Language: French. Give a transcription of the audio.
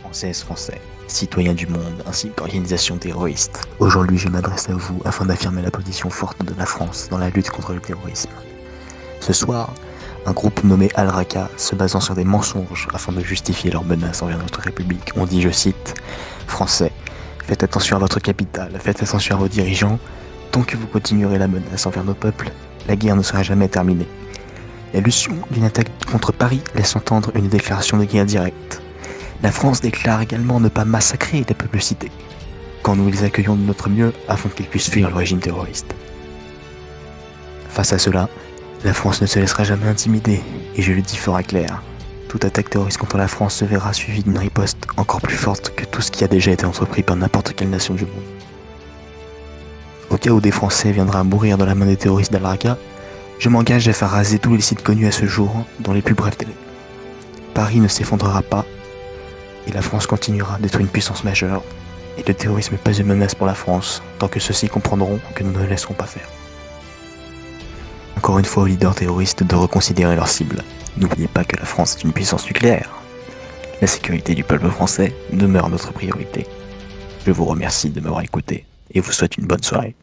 Françaises, Français, citoyens du monde ainsi qu'organisations terroristes. Aujourd'hui, je m'adresse à vous afin d'affirmer la position forte de la France dans la lutte contre le terrorisme. Ce soir, un groupe nommé Al-Raqqa, se basant sur des mensonges afin de justifier leurs menaces envers notre République, ont dit, je cite, « Français, faites attention à votre capitale, faites attention à vos dirigeants. Tant que vous continuerez la menace envers nos peuples, la guerre ne sera jamais terminée. » L'allusion d'une attaque contre Paris laisse entendre une déclaration de guerre directe. La France déclare également ne pas massacrer les peuples cités, quand nous les accueillons de notre mieux afin qu'ils puissent fuir le régime terroriste. Face à cela, la France ne se laissera jamais intimider, et je le dis fort à clair, toute attaque terroriste contre la France se verra suivie d'une riposte encore plus forte que tout ce qui a déjà été entrepris par n'importe quelle nation du monde. Au cas où des Français viendraient à mourir dans la main des terroristes d'Al-Raqqa, je m'engage à faire raser tous les sites connus à ce jour dans les plus brefs délais. Paris ne s'effondrera pas, et la France continuera d'être une puissance majeure, et le terrorisme n'est pas une menace pour la France, tant que ceux-ci comprendront que nous ne le laisserons pas faire. Encore une fois aux leaders terroristes de reconsidérer leur cible. N'oubliez pas que la France est une puissance nucléaire. La sécurité du peuple français demeure notre priorité. Je vous remercie de m'avoir écouté, et vous souhaite une bonne soirée.